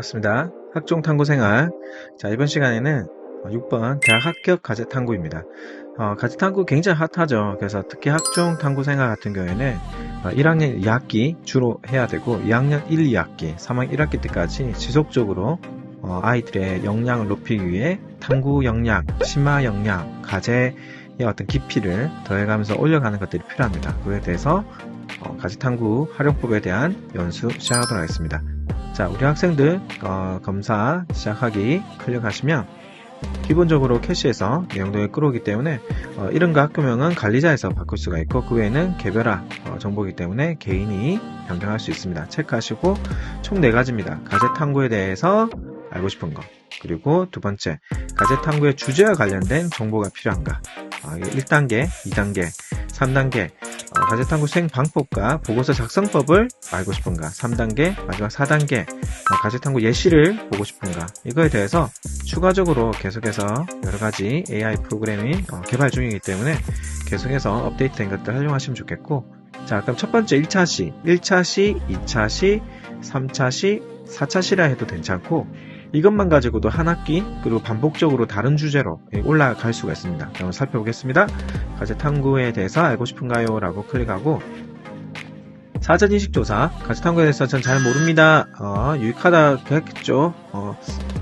반갑습니다. 학종탐구생활. 자, 이번 시간에는 6번 대학 합격 가제탐구입니다. 가제탐구 굉장히 핫하죠. 그래서 특히 학종탐구생활 같은 경우에는 1학년 2학기 주로 해야 되고 2학년 1, 2학기, 3학년 1학기 때까지 지속적으로 아이들의 역량을 높이기 위해 탐구 역량, 심화 역량, 가제의 어떤 깊이를 더해가면서 올려가는 것들이 필요합니다. 그에 대해서 가제탐구 활용법에 대한 연수 시작하도록 하겠습니다. 자, 우리 학생들 검사 시작하기 클릭하시면 기본적으로 캐시에서 내용들을 끌어오기 때문에 이름과 학교명은 관리자에서 바꿀 수가 있고 그 외에는 개별화 정보이기 때문에 개인이 변경할 수 있습니다. 체크하시고 총 4가지입니다. 가제탐구에 대해서 알고 싶은 거, 그리고 두 번째 가제탐구의 주제와 관련된 정보가 필요한가, 1단계, 2단계, 3단계 가제탐구 수행 방법과 보고서 작성법을 알고 싶은가, 3단계, 마지막 4단계 가제탐구 예시를 보고 싶은가, 이거에 대해서 추가적으로 계속해서 여러가지 AI 프로그램이 개발 중이기 때문에 계속해서 업데이트된 것들 활용하시면 좋겠고, 자, 그럼 첫 번째 1차 시, 2차 시, 3차 시, 4차 시라 해도 괜찮고 이것만 가지고도 한 학기 그리고 반복적으로 다른 주제로 올라갈 수가 있습니다. 한번 살펴보겠습니다. 가제탐구에 대해서 알고 싶은가요? 라고 클릭하고 사전인식조사, 가제탐구에 대해서 전 잘 모릅니다. 유익하다 그랬겠죠.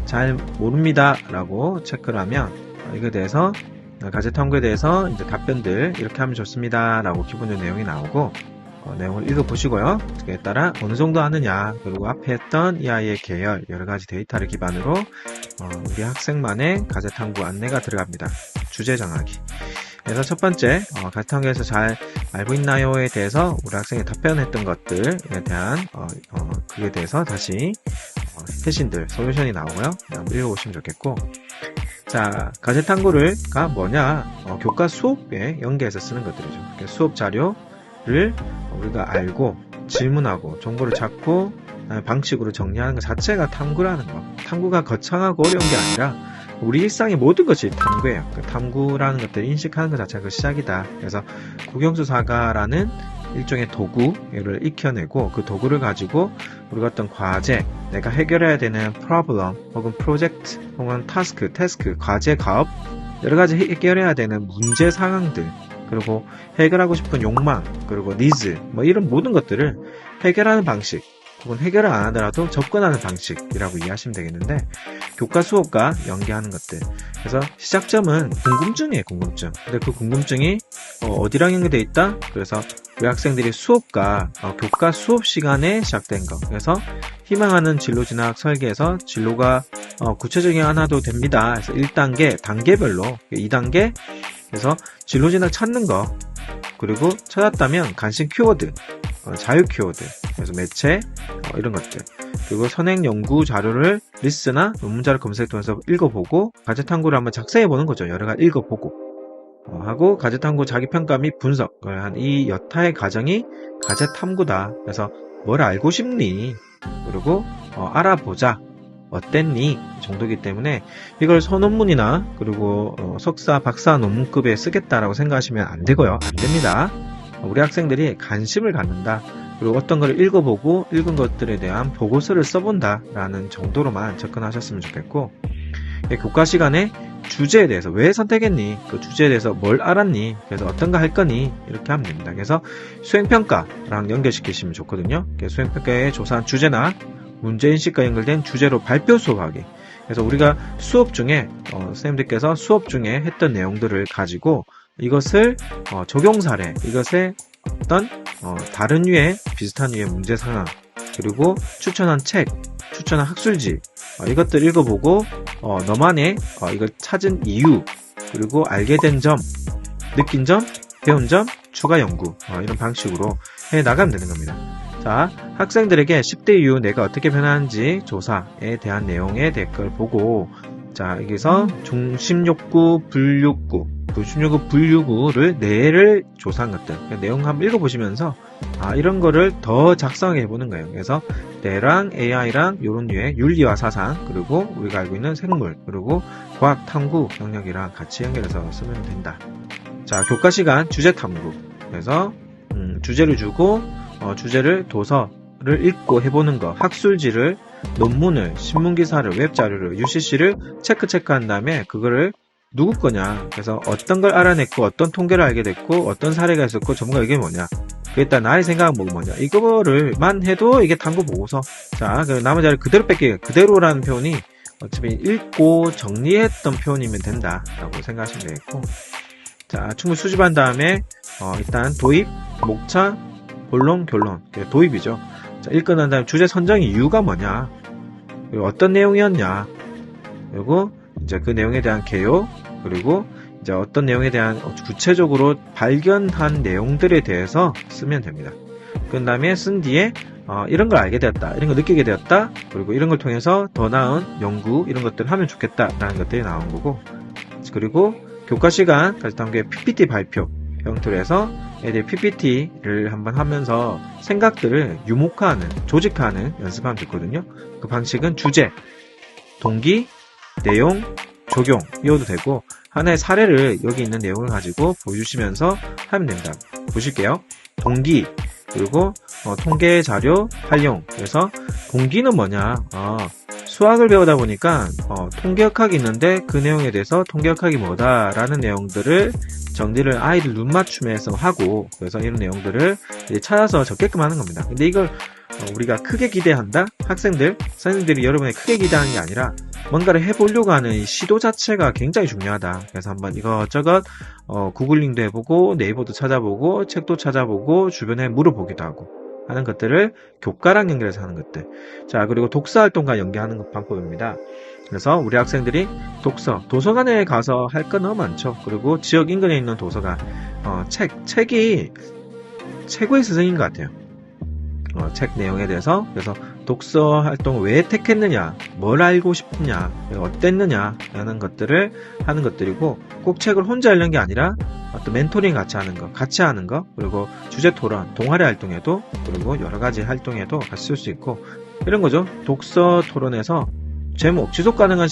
잘 모릅니다 라고 체크를 하면 이거에 대해서 가제탐구에 대해서 이제 답변들 이렇게 하면 좋습니다 라고 기본적인 내용이 나오고 내용을 읽어보시고요. 그에 따라 어느 정도 아느냐, 그리고 앞에 했던 이 아이의 계열, 여러가지 데이터를 기반으로 우리 학생만의 가제탐구 안내가 들어갑니다. 주제 정하기. 그래서 첫 번째, 가제탐구에서 잘 알고 있나요에 대해서 우리 학생이 답변했던 것들에 대한 그에 대해서 다시 회신들, 솔루션이 나오고요. 한번 읽어보시면 좋겠고, 자, 가제탐구가 뭐냐, 교과 수업에 연계해서 쓰는 것들이죠. 수업 자료를 우리가 알고 질문하고 정보를 찾고 방식으로 정리하는 것 자체가 탐구라는 거. 탐구가 거창하고 어려운 게 아니라 우리 일상의 모든 것이 탐구예요. 탐구라는 것들을 인식하는 것 자체가 그 시작이다. 그래서 국영수사가라는 일종의 도구를 익혀내고 그 도구를 가지고 우리가 어떤 과제, 내가 해결해야 되는 problem 혹은 프로젝트 혹은 태스크, 과제, 가업, 여러가지 해결해야 되는 문제 상황들, 그리고 해결하고 싶은 욕망, 그리고 니즈, 이런 모든 것들을 해결하는 방식, 혹은 해결을 안 하더라도 접근하는 방식이라고 이해하시면 되겠는데, 교과 수업과 연계하는 것들. 그래서 시작점은 궁금증이에요, 궁금증. 근데 그 궁금증이 어디랑 연계되어 있다? 그래서 우리 학생들이 수업과 교과 수업 시간에 시작된 거. 그래서 희망하는 진로 진학 설계에서 진로가 구체적이 않아도 됩니다. 그래서 1단계, 단계별로, 2단계, 그래서 진로 진학 찾는 거, 그리고 찾았다면 관심 키워드, 자유 키워드, 그래서 매체, 이런 것들, 그리고 선행 연구 자료를 리스나 논문 자료 검색 통해서 읽어보고 가제탐구를 한번 작성해보는 거죠. 여러 가지 읽어보고 하고 가제탐구 자기평가 및 분석을 한 이 여타의 과정이 가제탐구다. 그래서 뭘 알고 싶니? 그리고 알아보자. 어땠니? 정도이기 때문에 이걸 서논문이나 그리고 석사, 박사 논문급에 쓰겠다라고 생각하시면 안 되고요. 안 됩니다. 우리 학생들이 관심을 갖는다. 그리고 어떤 걸 읽어보고 읽은 것들에 대한 보고서를 써본다 라는 정도로만 접근하셨으면 좋겠고, 교과 시간에 주제에 대해서 왜 선택했니? 그 주제에 대해서 뭘 알았니? 그래서 어떤 거 할 거니? 이렇게 하면 됩니다. 그래서 수행평가랑 연결시키시면 좋거든요. 수행평가의 조사한 주제나 문제인식과 연결된 주제로 발표 수업하기. 그래서 우리가 수업 중에 선생님들께서 수업 중에 했던 내용들을 가지고 이것을 적용 사례, 이것의 어떤 다른 류의 비슷한 류의 문제 상황, 그리고 추천한 책, 추천한 학술지, 이것들 읽어보고 너만의 이걸 찾은 이유, 그리고 알게 된 점, 느낀 점, 배운 점, 추가 연구, 이런 방식으로 해 나가면 되는 겁니다. 자, 학생들에게 10대 이후 내가 어떻게 변하는지 조사에 대한 내용의 댓글 보고, 자, 여기서 중심욕구, 불욕구를 뇌를 조사한 것들, 내용 한번 읽어보시면서 이런 거를 더 작성해 보는 거예요. 그래서 뇌랑 AI랑 이런 류의 윤리와 사상, 그리고 우리가 알고 있는 생물, 그리고 과학 탐구 영역이랑 같이 연결해서 쓰면 된다. 자, 교과 시간 주제 탐구. 그래서 주제를 주고 주제를 도서를 읽고 해보는 거, 학술지를 논문을, 신문기사를, 웹자료를, UCC를 체크한 다음에 그거를 누구 거냐, 그래서 어떤 걸 알아냈고 어떤 통계를 알게 됐고 어떤 사례가 있었고 전문가 의견이 뭐냐, 일단 나의 생각은 뭐냐, 이거를만 해도 이게 탐구 보고서. 자, 그리고 나머지 자료 그대로 뺏기. 그대로라는 표현이 어차피 읽고 정리했던 표현이면 된다라고 생각하시면 되겠고, 자, 충분히 수집한 다음에 일단 도입, 목차, 본론, 결론. 도입이죠. 자, 읽고 난 다음에 주제 선정 이유가 뭐냐, 그리고 어떤 내용이었냐, 그리고 이제 그 내용에 대한 개요, 그리고 이제 어떤 내용에 대한 구체적으로 발견한 내용들에 대해서 쓰면 됩니다. 그 다음에 쓴 뒤에 이런 걸 알게 되었다, 이런 걸 느끼게 되었다, 그리고 이런 걸 통해서 더 나은 연구, 이런 것들을 하면 좋겠다라는 것들이 나온 거고, 그리고 교과 시간 가제탐구의 PPT 발표 형태로 해서 애들 PPT를 한번 하면서 생각들을 유목화하는, 조직화하는 연습하면 좋거든요. 그 방식은 주제, 동기, 내용, 적용 이어도 되고, 하나의 사례를 여기 있는 내용을 가지고 보여주시면서 하면 됩니다. 보실게요. 동기, 그리고 통계 자료 활용. 그래서 동기는 뭐냐, 수학을 배우다 보니까 통계역학이 있는데 그 내용에 대해서 통계역학이 뭐다라는 내용들을 정리를 아이들 눈 맞춤해서 하고, 그래서 이런 내용들을 찾아서 적게끔 하는 겁니다. 근데 이걸 우리가 크게 기대한다? 학생들, 선생님들이 여러분이 크게 기대하는 게 아니라 뭔가를 해보려고 하는 이 시도 자체가 굉장히 중요하다. 그래서 한번 이것저것 구글링도 해보고, 네이버도 찾아보고, 책도 찾아보고, 주변에 물어보기도 하고 하는 것들을 교과랑 연결해서 하는 것들. 자, 그리고 독서활동과 연계하는 방법입니다. 그래서 우리 학생들이 도서관에 가서 할 거 너무 많죠. 그리고 지역 인근에 있는 도서관, 책이 최고의 스승인 것 같아요. 책 내용에 대해서. 그래서 독서 활동을 왜 택했느냐, 뭘 알고 싶느냐, 어땠느냐 라는 것들을 하는 것들이고, 꼭 책을 혼자 읽는 게 아니라 어떤 멘토링 같이 하는 거, 그리고 주제 토론, 동아리 활동에도, 그리고 여러 가지 활동에도 같이 쓸 수 있고, 이런 거죠. 독서 토론에서 제목, 지속 가능한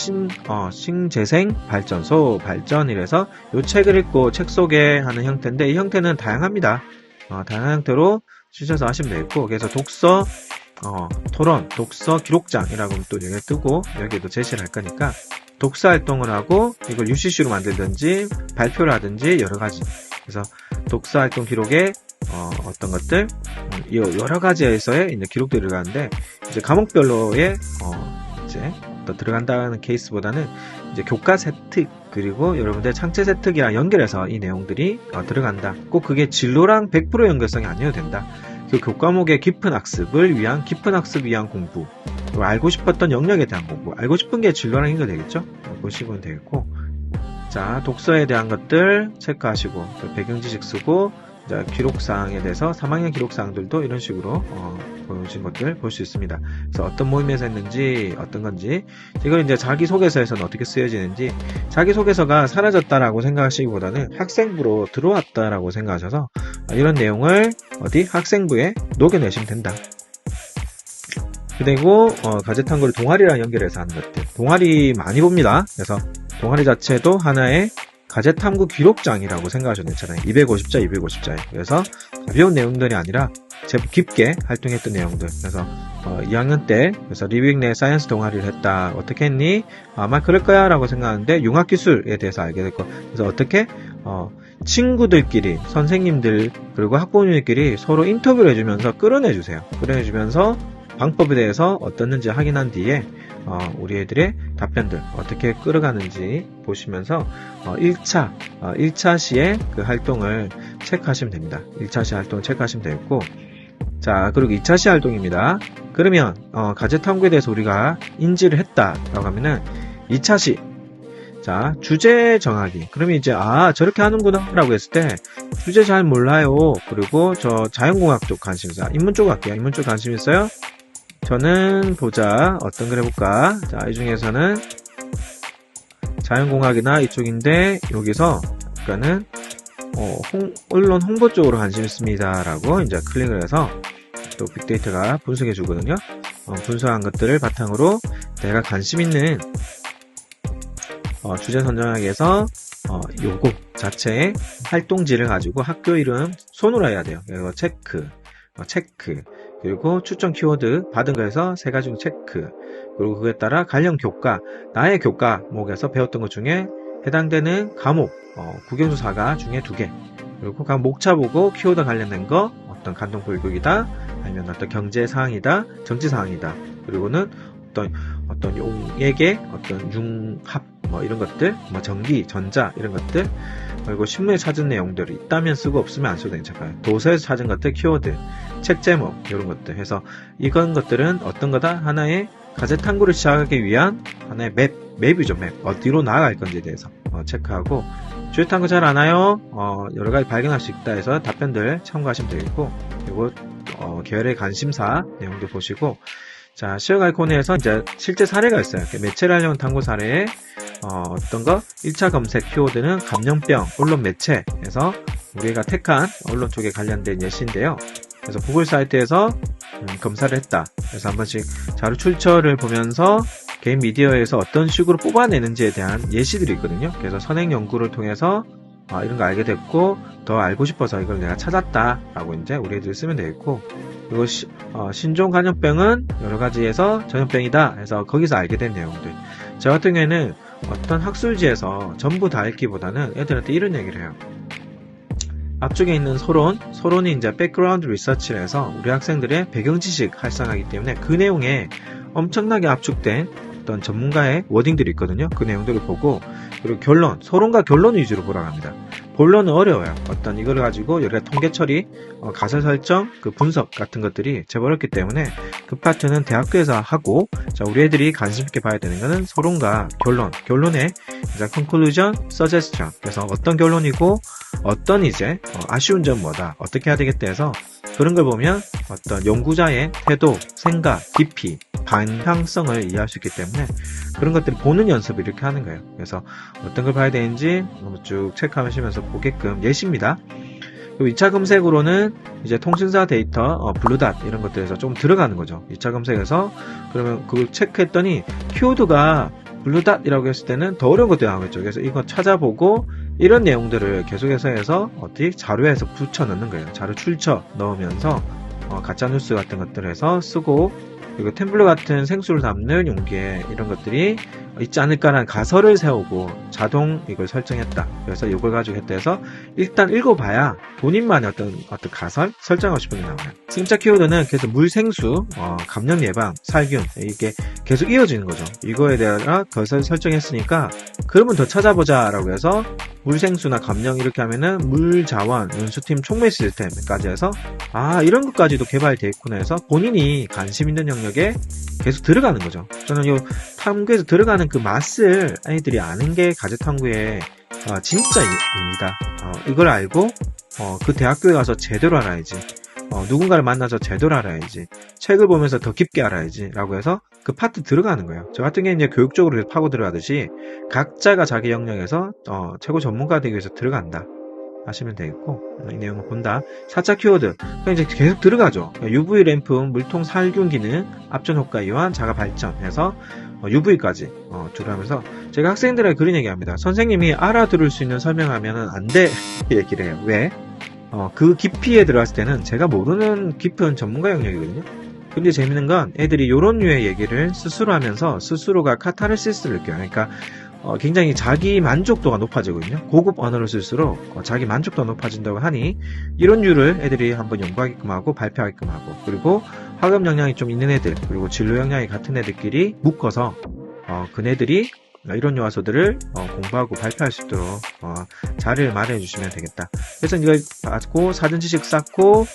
신재생 발전소 발전이라서 이 책을 읽고 책 소개하는 형태인데, 이 형태는 다양합니다. 다양한 형태로 쓰셔서 하시면 되겠고, 그래서 독서 토론, 독서 기록장이라고 또 여기에 뜨고, 여기에도 제시를 할 거니까 독서 활동을 하고 이걸 UCC로 만들든지 발표를 하든지 여러 가지. 그래서 독서 활동 기록에 어떤 것들, 여러 가지에서의 이제 기록들이 들어가는데, 이제 과목별로의 이제 들어간다는 케이스보다는 이제 교과 세특, 그리고 여러분들 창체 세특이랑 연결해서 이 내용들이 들어간다. 꼭 그게 진로랑 100% 연결성이 아니어도 된다. 그 교과목의 깊은 학습을 위한, 깊은 학습 위한 공부, 그리고 알고 싶었던 영역에 대한 공부, 알고 싶은 게 진로랑 연결되겠죠? 보시면 되겠고, 자, 독서에 대한 것들 체크하시고, 배경 지식 쓰고, 자, 기록사항에 대해서 3학년 기록사항들도 이런 식으로 보여진 것들 볼 수 있습니다. 그래서 어떤 모임에서 했는지, 어떤 건지, 이걸 이제 자기소개서에서는 어떻게 쓰여지는지, 자기소개서가 사라졌다라고 생각하시기보다는 학생부로 들어왔다라고 생각하셔서 이런 내용을 학생부에 녹여내시면 된다. 그리고 가제탐구를 동아리랑 연결해서 하는 것들, 동아리 많이 봅니다. 그래서 동아리 자체도 하나의 가제탐구 기록장이라고 생각하셔도 괜찮아요. 250자, 250자에. 그래서 가벼운 내용들이 아니라 제법 깊게 활동했던 내용들. 그래서 2학년 때 그래서 리빙 내 사이언스 동아리를 했다. 어떻게 했니? 아마 그럴 거야 라고 생각하는데 융합기술에 대해서 알게 됐고, 그래서 어떻게 친구들끼리, 선생님들, 그리고 학부모님들끼리 서로 인터뷰를 해주면서 끌어내주세요. 끌어내주면서 방법에 대해서 어떻는지 확인한 뒤에 우리 애들의 답변들 어떻게 끌어가는지 보시면서 1차 시에 그 활동을 체크하시면 됩니다. 1차 시 활동을 체크하시면 되겠고, 자, 그리고 2차 시 활동입니다. 그러면 가제탐구에 대해서 우리가 인지를 했다라고 하면은 2차 시, 자, 주제 정하기. 그러면 이제 저렇게 하는구나 라고 했을 때 주제 잘 몰라요. 그리고 저 자연공학 쪽 관심 있어요. 인문 쪽 할게요. 인문 쪽 관심 있어요? 저는 보자. 어떤 걸 해볼까? 자, 이 중에서는 자연공학이나 이쪽인데, 여기서 약간은 언론 홍보 쪽으로 관심 있습니다 라고 이제 클릭을 해서 또 빅데이터가 분석해 주거든요. 분석한 것들을 바탕으로 내가 관심 있는 주제 선정하기 위해서 요거 자체의 활동지를 가지고 학교 이름 손으로 해야 돼요. 그리고 체크, 그리고 추천 키워드 받은 거에서 3가지 체크, 그리고 그에 따라 관련 교과, 나의 교과목에서 배웠던 것 중에 해당되는 과목, 국영수사가 중에 2개, 그리고 각 목차 보고 키워드 관련된 거, 어떤 간통불급이다, 아니면 어떤 경제사항이다, 정치사항이다, 그리고는 어떤 용액의 어떤 융합, 이런 것들, 전기, 전자, 이런 것들, 그리고 신문에 찾은 내용들이 있다면 쓰고 없으면 안 써도 괜찮아요. 도서에서 찾은 것들, 키워드, 책 제목, 이런 것들 해서 이런 것들은 어떤 거다? 하나의 가제 탐구를 시작하기 위한 하나의 맵이죠, 맵. 어디로 나아갈 건지에 대해서 체크하고, 주요 탐구 잘 아나요? 여러 가지 발견할 수 있다 해서 답변들 참고하시면 되겠고, 그리고 계열의 관심사 내용도 보시고, 자, 시험 아이콘에서 이제 실제 사례가 있어요. 매체를 하려는 탐구 사례에 어떤 거? 1차 검색 키워드는 감염병, 언론 매체에서 우리가 택한 언론 쪽에 관련된 예시인데요. 그래서 구글 사이트에서 검사를 했다. 그래서 한 번씩 자료 출처를 보면서 개인 미디어에서 어떤 식으로 뽑아내는지에 대한 예시들이 있거든요. 그래서 선행 연구를 통해서 이런 거 알게 됐고, 더 알고 싶어서 이걸 내가 찾았다 라고 이제 우리 애들 쓰면 되겠고, 그리고 신종 감염병은 여러 가지에서 전염병이다 해서 거기서 알게 된 내용들. 저 같은 경우에는 어떤 학술지에서 전부 다 읽기보다는 애들한테 이런 얘기를 해요. 앞쪽에 있는 소론이 이제 백그라운드 리서치를 해서 우리 학생들의 배경 지식 활성화하기 때문에 그 내용에 엄청나게 압축된 어떤 전문가의 워딩들이 있거든요. 그 내용들을 보고, 그리고 소론과 결론 위주로 보라고 합니다. 본론은 어려워요. 어떤 이걸 가지고 여러 가지 통계 처리, 가설 설정, 그 분석 같은 것들이 제법 어렵기 때문에 그 파트는 대학교에서 하고, 자, 우리 애들이 관심 있게 봐야 되는 거는 소론과 결론의 이제 conclusion, suggestion. 그래서 어떤 결론이고 어떤 이제 아쉬운 점 뭐다, 어떻게 해야 되겠다 해서 그런 걸 보면 어떤 연구자의 태도, 생각, 깊이, 방향성을 이해할 수 있기 때문에 그런 것들을 보는 연습을 이렇게 하는 거예요. 그래서 어떤 걸 봐야 되는지 쭉 체크하시면서 보게끔 예시입니다. 그리고 2차 검색으로는 이제 통신사 데이터, 블루닷 이런 것들에서 좀 들어가는 거죠. 2차 검색에서 그러면 그걸 체크했더니 키워드가 블루닷이라고 했을 때는 더 어려운 것들이 나오겠죠. 그래서 이거 찾아보고 이런 내용들을 계속해서 해서 어떻게 자료에서 붙여 넣는 거예요. 자료 출처 넣으면서 가짜뉴스 같은 것들을 해서 쓰고, 그리고 템플러 같은 생수를 담는 용기에 이런 것들이 있지 않을까라는 가설을 세우고 자동 이걸 설정했다. 그래서 이걸 가지고 했다 해서 일단 읽어봐야 본인만의 어떤 가설 설정하고 싶은 게 나와요. 승자 키워드는 계속 물, 생수, 감염 예방, 살균, 이게 계속 이어지는 거죠. 이거에 대한 가설 설정했으니까 그러면 더 찾아보자 라고 해서 물, 생수나 감염 이렇게 하면은 물, 자원, 연수팀 촉매 시스템까지 해서 이런 것까지도 개발되어 있구나 해서 본인이 관심 있는 영역에 계속 들어가는 거죠. 저는 이 탐구에서 들어가는 그 맛을 아이들이 아는 게 가제 탐구의 진짜입니다. 이걸 알고 그 대학교에 가서 제대로 알아야지, 누군가를 만나서 제대로 알아야지, 책을 보면서 더 깊게 알아야지 라고 해서 그 파트 들어가는 거예요. 저 같은 경우는 이제 교육적으로 파고 들어가듯이 각자가 자기 영역에서 최고 전문가 되기 위해서 들어간다 하시면 되겠고, 이 내용을 본다. 4차 키워드 그냥 이제 계속 들어가죠. UV 램프, 물통 살균 기능, 앞전 효과 이완, 자가 발전해서 UV까지 들어가면서 제가 학생들에게 그런 얘기합니다. 선생님이 알아들을 수 있는 설명하면 안 돼 얘기를 해요. 왜? 그 깊이에 들어갔을 때는 제가 모르는 깊은 전문가 영역이거든요. 근데 재밌는 건 애들이 이런 류의 얘기를 스스로 하면서 스스로가 카타르시스를 느껴요. 그러니까 굉장히 자기 만족도가 높아지거든요. 고급 언어를 쓸수록 자기 만족도가 높아진다고 하니 이런 류를 애들이 한번 연구하게끔 하고 발표하게끔 하고, 그리고 학업 역량이 좀 있는 애들, 그리고 진로 역량이 같은 애들끼리 묶어서 그네들이 이런 요소들을 공부하고 발표할 수 있도록 자리를 마련해 주시면 되겠다. 그래서 이걸 받고 사전 지식 쌓고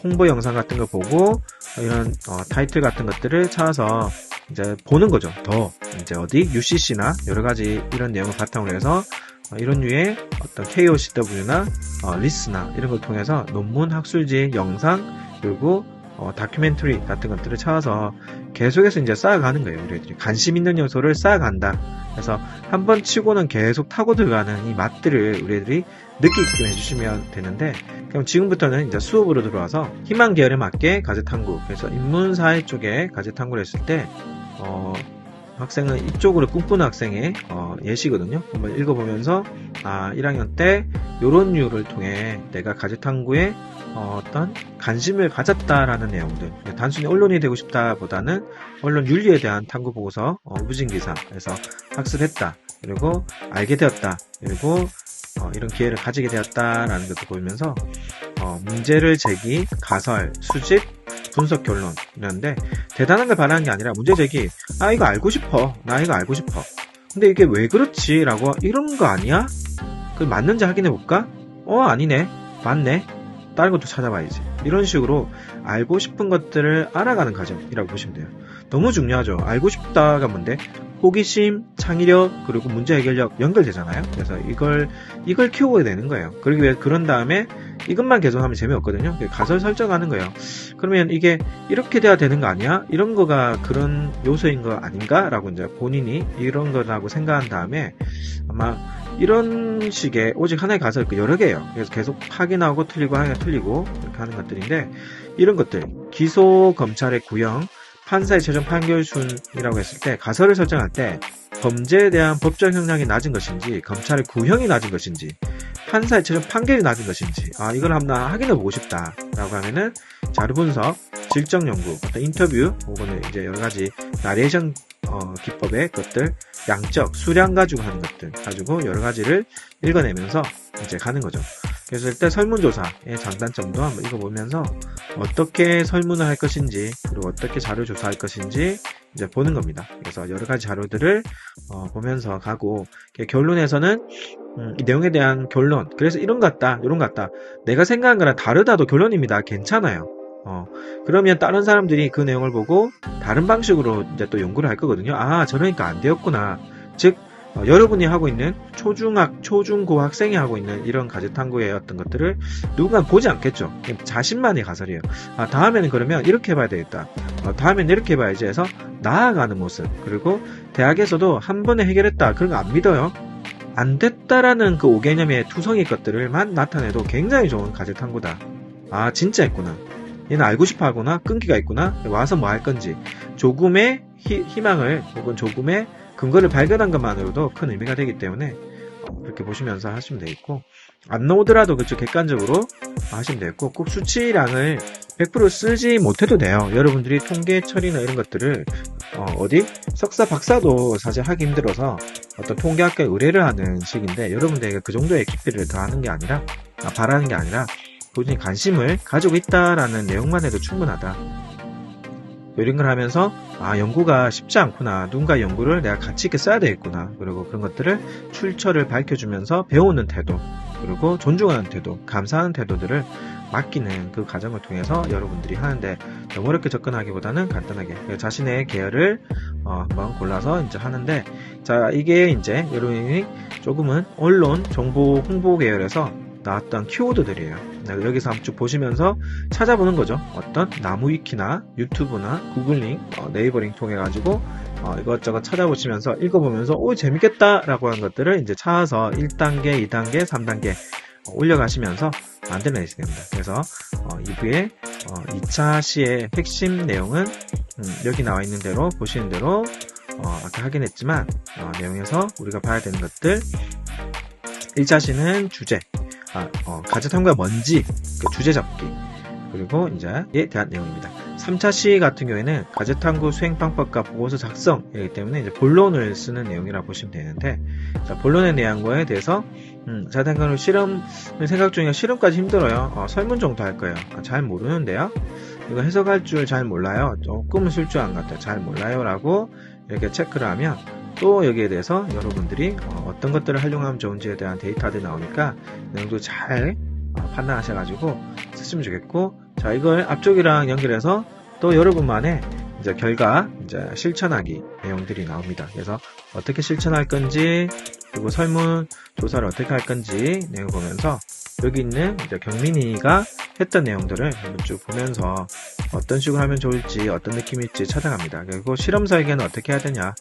홍보 영상 같은 거 보고 이런 타이틀 같은 것들을 찾아서 이제 보는 거죠. 더 이제 UCC나 여러 가지 이런 내용을 바탕으로 해서 이런 류의 어떤 KOCW나 리스나 이런 걸 통해서 논문, 학술지, 영상, 그리고 다큐멘터리 같은 것들을 찾아서 계속해서 이제 쌓아가는 거예요. 우리 애들이 관심 있는 요소를 쌓아간다. 그래서 한번 치고는 계속 타고 들어가는 이 맛들을 우리 애들이 느끼게끔 해주시면 되는데, 그럼 지금부터는 이제 수업으로 들어와서 희망 계열에 맞게 가제 탐구, 그래서 인문사회 쪽에 가제 탐구를 했을 때 학생은 이쪽으로 꿈꾸는 학생의 예시거든요. 한번 읽어보면서 1학년 때 이런 이유를 통해 내가 가제탐구에 어떤 관심을 가졌다라는 내용들, 단순히 언론이 되고 싶다보다는 언론 윤리에 대한 탐구 보고서 무진기사에서 학습했다, 그리고 알게 되었다, 그리고 이런 기회를 가지게 되었다라는 것도 보이면서 문제를 제기, 가설, 수집, 분석, 결론 이러는데 대단한 걸 바라는 게 아니라 문제 제기, 이거 알고 싶어, 나 이거 알고 싶어, 근데 이게 왜 그렇지? 라고 이런 거 아니야? 그 맞는지 확인해 볼까? 아니네, 맞네, 다른 것도 찾아봐야지. 이런 식으로 알고 싶은 것들을 알아가는 과정이라고 보시면 돼요. 너무 중요하죠. 알고 싶다가 뭔데? 호기심, 창의력, 그리고 문제 해결력 연결되잖아요. 그래서 이걸 키우게 되는 거예요. 그러기 위해 그런 다음에 이것만 계속하면 재미없거든요. 가설 설정하는 거예요. 그러면 이게 이렇게 돼야 되는 거 아니야? 이런 거가 그런 요소인 거 아닌가? 라고 이제 본인이 이런 거라고 생각한 다음에 아마 이런 식의 오직 하나의 가설 여러 개예요. 그래서 계속 확인하고 틀리고 하기가 틀리고 이렇게 하는 것들인데, 이런 것들 기소 검찰의 구형, 판사의 최종 판결순이라고 했을 때 가설을 설정할 때 범죄에 대한 법적 형량이 낮은 것인지, 검찰의 구형이 낮은 것인지, 판사의 최종 판결이 낮은 것인지, 이걸 한번 확인해 보고 싶다 라고 하면은 자료 분석, 질적 연구, 어떤 인터뷰, 혹은 이제 여러 가지 나레이션 기법의 것들, 양적, 수량 가지고 하는 것들 가지고 여러 가지를 읽어내면서 이제 가는 거죠. 그래서 일단 설문조사의 장단점도 한번 읽어보면서 어떻게 설문을 할 것인지, 그리고 어떻게 자료 조사할 것인지 이제 보는 겁니다. 그래서 여러 가지 자료들을 보면서 가고, 결론에서는 이 내용에 대한 결론, 그래서 이런 것 같다, 이런 것 같다, 내가 생각한 거랑 다르다도 결론입니다. 괜찮아요. 그러면 다른 사람들이 그 내용을 보고 다른 방식으로 이제 또 연구를 할 거거든요. 저러니까 안 되었구나. 즉, 여러분이 하고 있는 초중고 학생이 하고 있는 이런 가제탐구의 어떤 것들을 누군가 보지 않겠죠. 자신만의 가설이에요. 다음에는 그러면 이렇게 해봐야 되겠다. 다음에는 이렇게 해봐야지 해서 나아가는 모습. 그리고 대학에서도 한 번에 해결했다, 그런 거 안 믿어요. 안 됐다라는 그 5개념의 투성이 것들을만 나타내도 굉장히 좋은 가제탐구다. 진짜 했구나. 얘는 알고 싶어 하구나, 끈기가 있구나, 와서 뭐 할 건지, 조금의 희망을 혹은 조금의 근거를 발견한 것만으로도 큰 의미가 되기 때문에 그렇게 보시면서 하시면 되겠고, 안 나오더라도 그쪽 객관적으로 하시면 되겠고, 꼭 수치량을 100% 쓰지 못해도 돼요. 여러분들이 통계 처리나 이런 것들을 석사 박사도 사실 하기 힘들어서 어떤 통계학과에 의뢰를 하는 식인데, 여러분들에게 그 정도의 깊이를 더하는 게 아니라, 바라는 게 아니라 본인이 관심을 가지고 있다라는 내용만 해도 충분하다. 이런 걸 하면서 연구가 쉽지 않구나, 누군가 연구를 내가 가치 있게 써야 되겠구나, 그리고 그런 것들을 출처를 밝혀주면서 배우는 태도, 그리고 존중하는 태도, 감사하는 태도들을 맡기는 그 과정을 통해서 여러분들이 하는데, 너무 어렵게 접근하기보다는 간단하게 자신의 계열을 한번 골라서 이제 하는데, 자, 이게 이제 여러분이 조금은 언론, 정보, 홍보 계열에서 나왔던 키워드들이에요. 여기서 한번 쭉 보시면서 찾아보는 거죠. 어떤 나무위키나 유튜브나 구글링, 네이버링 통해 가지고 이것저것 찾아보시면서 읽어보면서 재밌겠다 라고 하는 것들을 이제 찾아서 1단계, 2단계, 3단계 올려가시면서 만들어내시게 됩니다. 그래서 2부의 2차 시의 핵심 내용은 여기 나와 있는 대로 보시는 대로 아까 하긴 했지만 내용에서 우리가 봐야 되는 것들, 1차 시는 주제, 가제탐구가 뭔지 그 주제 잡기, 그리고 이제에 대한 내용입니다. 3차 시 같은 경우에는 가제탐구 수행 방법과 보고서 작성이기 때문에 이제 본론을 쓰는 내용이라고 보시면 되는데, 자, 본론의 내용과에 대해서 가제탐구 실험을 생각 중이라 실험까지 힘들어요. 설문 정도 할 거예요. 잘 모르는데요. 이거 해석할 줄 잘 몰라요. 조금은 쓸 줄 안 같아요. 잘 몰라요 라고 이렇게 체크를 하면 또 여기에 대해서 여러분들이 어떤 것들을 활용하면 좋은지에 대한 데이터들이 나오니까 내용도 잘 판단하셔가지고 쓰시면 좋겠고, 자, 이걸 앞쪽이랑 연결해서 또 여러분만의 이제 결과, 이제 실천하기 내용들이 나옵니다. 그래서 어떻게 실천할 건지, 그리고 설문 조사를 어떻게 할 건지 내용 보면서 여기 있는 이제 경민이가 했던 내용들을 한번 쭉 보면서 어떤 식으로 하면 좋을지, 어떤 느낌일지 찾아갑니다. 그리고 실험 설계는 어떻게 해야 되냐.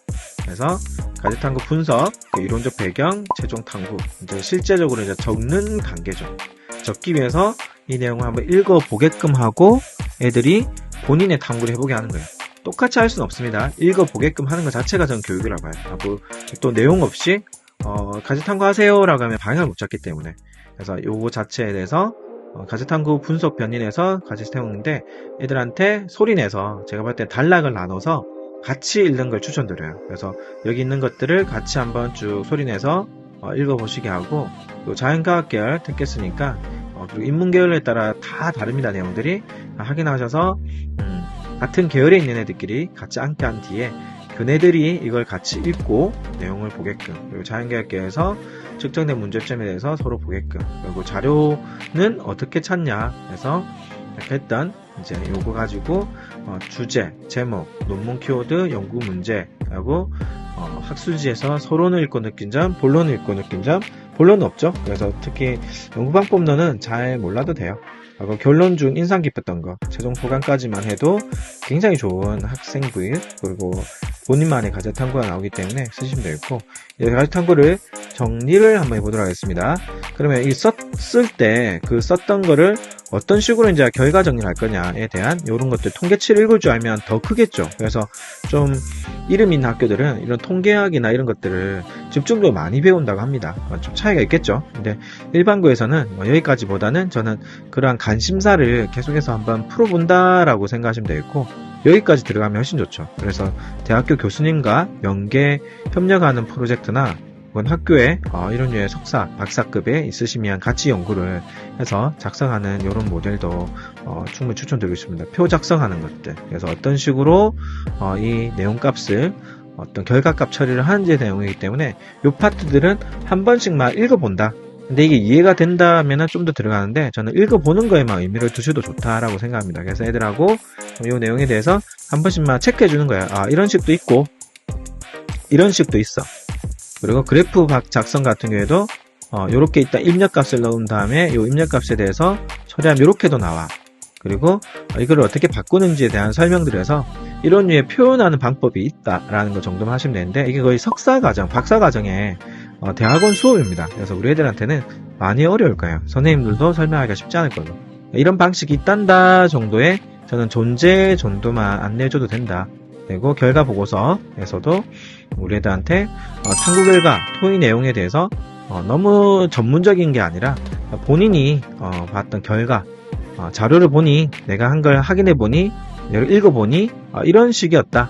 그래서 가제탐구 분석, 그 이론적 배경, 최종 탐구, 이제 실제적으로 이제 적는 단계죠. 적기 위해서 이 내용을 한번 읽어보게끔 하고 애들이 본인의 탐구를 해보게 하는 거예요. 똑같이 할 수는 없습니다. 읽어보게끔 하는 것 자체가 전 교육이라고 해요. 또 내용 없이 가지탐구 하세요 라고 하면 방향을 못 잡기 때문에, 그래서 요거 자체에 대해서 가지탐구 분석 변인해서 같이 세우는데, 애들한테 소리내서 제가 볼 때 단락을 나눠서 같이 읽는 걸 추천드려요. 그래서 여기 있는 것들을 같이 한번 쭉 소리내서 읽어보시게 하고, 또 자연과학계열 택했으니까 그리고 인문계열에 따라 다 다릅니다. 내용들이 확인하셔서 같은 계열에 있는 애들끼리 같이 앉게 한 뒤에 그네들이 이걸 같이 읽고 내용을 보게끔, 그리고 자연계열계에서 측정된 문제점에 대해서 서로 보게끔, 그리고 자료는 어떻게 찾냐 해서 이렇게 했던 이제 요거 가지고 주제, 제목, 논문 키워드, 연구 문제 하고 학술지에서 서론을 읽고 느낀 점, 본론을 읽고 느낀 점. 본론은 없죠. 그래서 특히 연구방법론은 잘 몰라도 돼요. 하고 결론 중 인상 깊었던 거, 최종 소감까지만 해도 굉장히 좋은 학생 부일, 그리고 본인만의 가제탐구가 나오기 때문에 쓰시면 되겠고, 이 가제탐구를 정리를 한번 해보도록 하겠습니다. 그러면 이 썼을 때 그 썼던 거를 어떤 식으로 이제 결과 정리를 할 거냐에 대한 이런 것들, 통계치를 읽을 줄 알면 더 크겠죠. 그래서 좀 이름 있는 학교들은 이런 통계학이나 이런 것들을 집중적으로 많이 배운다고 합니다. 좀 차이가 있겠죠. 근데 일반고에서는 여기까지보다는 저는 그러한 관심사를 계속해서 한번 풀어본다라고 생각하시면 되겠고, 여기까지 들어가면 훨씬 좋죠. 그래서 대학교 교수님과 연계 협력하는 프로젝트나 혹은 학교에 이런 류의 석사, 박사급에 있으시면 같이 연구를 해서 작성하는 이런 모델도 충분히 추천드리고 싶습니다. 표 작성하는 것들, 그래서 어떤 식으로 이 내용값을 어떤 결과값 처리를 하는지에 대한 내용이기 때문에 이 파트들은 한 번씩만 읽어본다. 근데 이게 이해가 된다면 좀 더 들어가는데, 저는 읽어보는 거에만 의미를 두셔도 좋다라고 생각합니다. 그래서 애들하고 이 내용에 대해서 한 번씩만 체크해 주는 거예요. 이런 식도 있고 이런 식도 있어. 그리고 그래프 작성 같은 경우에도 요렇게 일단 입력값을 넣은 다음에 이 입력값에 대해서 처리하면 요렇게도 나와. 그리고 이걸 어떻게 바꾸는지에 대한 설명들에서 이런 류의 표현하는 방법이 있다라는 것 정도만 하시면 되는데, 이게 거의 석사과정, 박사과정의 대학원 수업입니다. 그래서 우리 애들한테는 많이 어려울 거예요. 선생님들도 설명하기가 쉽지 않을 걸로. 이런 방식이 있단다 정도의 저는 존재 정도만 안내해줘도 된다. 그리고 결과 보고서에서도 우리 애들한테 탐구 결과, 토의 내용에 대해서 너무 전문적인 게 아니라 본인이 봤던 결과, 자료를 보니, 내가 한 걸 확인해 보니, 내가 읽어보니 이런 식이었다.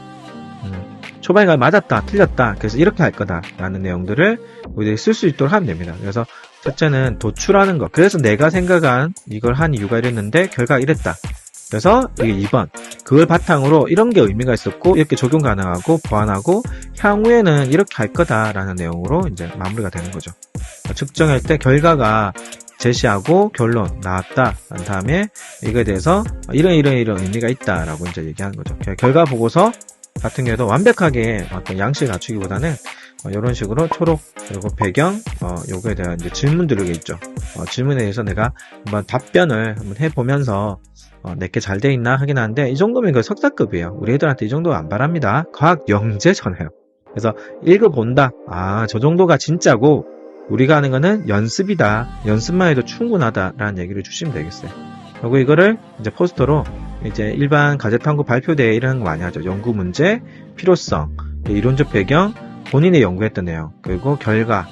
초반에 맞았다, 틀렸다, 그래서 이렇게 할 거다 라는 내용들을 우리들이 쓸 수 있도록 하면 됩니다. 그래서 첫째는 도출하는 거, 그래서 내가 생각한 이걸 한 이유가 이랬는데 결과가 이랬다. 그래서 이게 2번, 그걸 바탕으로 이런 게 의미가 있었고 이렇게 적용 가능하고 보완하고 향후에는 이렇게 할 거다라는 내용으로 이제 마무리가 되는 거죠. 측정할 때 결과가 제시하고 결론 나왔다 한 다음에 이거에 대해서 이런 의미가 있다라고 이제 얘기하는 거죠. 결과 보고서 같은 경우도 완벽하게 어떤 양식을 갖추기보다는 이런 식으로 초록, 그리고 배경, 요거에 대한 이제 질문들이 있죠. 질문에 대해서 내가 한번 답변을 한번 해보면서 내게 잘 돼 있나 하긴 하는데, 이 정도면 그 석사급이에요. 우리 애들한테 이 정도 안 바랍니다. 과학 영재잖아요. 그래서 읽어본다. 저 정도가 진짜고 우리가 하는 거는 연습이다. 연습만 해도 충분하다라는 얘기를 주시면 되겠어요. 그리고 이거를 이제 포스터로 이제 일반 가제탐구 발표대회 이런 거 많이 하죠. 연구 문제, 필요성, 이론적 배경, 본인의 연구했던 내용, 그리고 결과,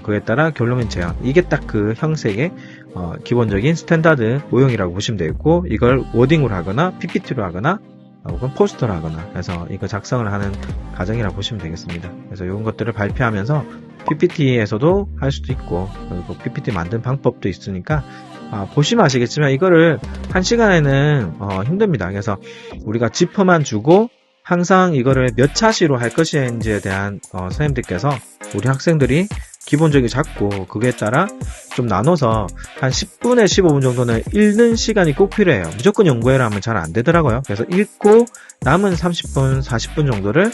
그에 따라 결론인 제안. 이게 딱 그 형식의 기본적인 스탠다드 모형이라고 보시면 되겠고, 이걸 워딩으로 하거나 PPT로 하거나 혹은 포스터로 하거나 해서 이거 작성을 하는 과정이라고 보시면 되겠습니다. 그래서 이런 것들을 발표하면서 PPT에서도 할 수도 있고, 그리고 PPT 만든 방법도 있으니까 보시면 아시겠지만 이거를 1시간에는 힘듭니다. 그래서 우리가 지퍼만 주고 항상 이거를 몇 차시로 할 것인지에 대한 선생님들께서 우리 학생들이 기본적이 작고 그에 따라 좀 나눠서 한 10분에 15분 정도는 읽는 시간이 꼭 필요해요. 무조건 연구해라 하면 잘 안 되더라고요. 그래서 읽고 남은 30분, 40분 정도를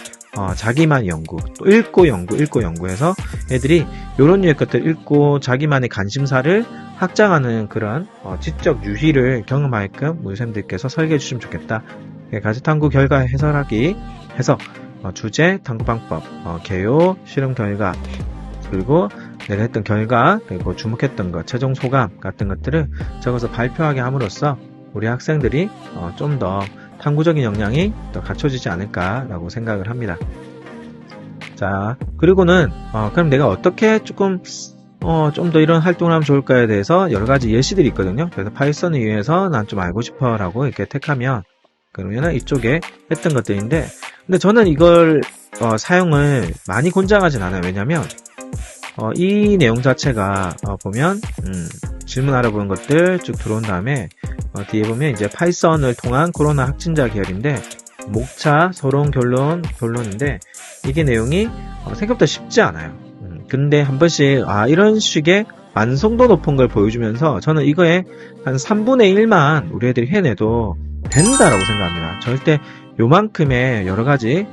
자기만 연구, 또 읽고 연구해서 애들이 이런 류의 것들 읽고 자기만의 관심사를 확장하는 그런 지적 유희를 경험하게끔 우리 선생님들께서 설계해 주시면 좋겠다. 가제탐구 결과 해설하기 해서 주제, 탐구 방법, 개요, 실험 결과, 그리고 내가 했던 결과, 그리고 주목했던 것, 최종 소감 같은 것들을 적어서 발표하게 함으로써 우리 학생들이 좀 더 탐구적인 역량이 더 갖춰지지 않을까라고 생각을 합니다. 자, 그리고는 그럼 내가 어떻게 조금 좀 더 이런 활동을 하면 좋을까에 대해서 여러 가지 예시들이 있거든요. 그래서 파이썬을 이용해서 난 좀 알고 싶어 라고 이렇게 택하면 그러면은 이쪽에 했던 것들인데, 근데 저는 이걸 사용을 많이 권장하진 않아요. 왜냐면 이 내용 자체가 보면 질문 알아보는 것들 쭉 들어온 다음에 뒤에 보면 이제 파이썬을 통한 코로나 확진자 계열인데 목차, 서론, 결론인데 이게 내용이 생각보다 쉽지 않아요. 근데 한 번씩 이런 식의 완성도 높은 걸 보여주면서 저는 이거에 한 3분의 1만 우리 애들이 해내도 된다라고 생각합니다. 절대 요만큼의 여러가지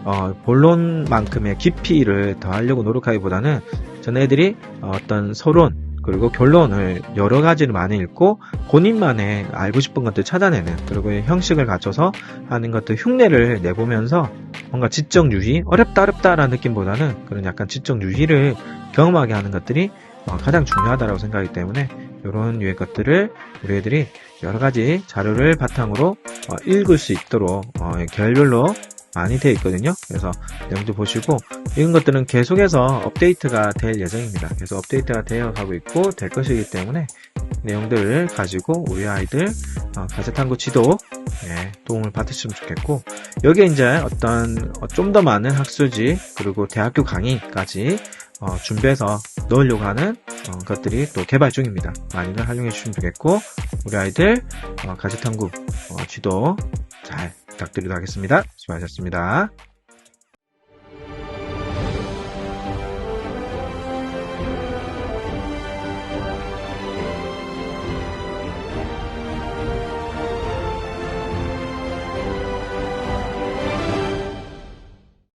본론만큼의 깊이를 더하려고 노력하기보다는 전 애들이 어떤 서론 그리고 결론을 여러 가지를 많이 읽고 본인만의 알고 싶은 것들 찾아내는, 그리고 형식을 갖춰서 하는 것들 흉내를 내보면서 뭔가 지적 유희, 어렵다라는 느낌보다는 그런 약간 지적 유희를 경험하게 하는 것들이 가장 중요하다고 생각하기 때문에 이런 유의 것들을 우리 애들이 여러 가지 자료를 바탕으로 읽을 수 있도록 계열별로 많이 되어 있거든요. 그래서 내용도 보시고, 이런 것들은 계속해서 업데이트가 될 예정입니다. 그래서 업데이트가 되어 가고 있고 될 것이기 때문에 내용들을 가지고 우리 아이들 가제탐구 지도 도움을 받으시면 좋겠고, 여기에 이제 어떤 좀 더 많은 학술지 그리고 대학교 강의까지 준비해서 넣으려고 하는 것들이 또 개발 중입니다. 많이들 활용해 주시면 좋겠고, 우리 아이들 가제탐구 지도 잘 부탁드리도록 하겠습니다. 수고하셨습니다.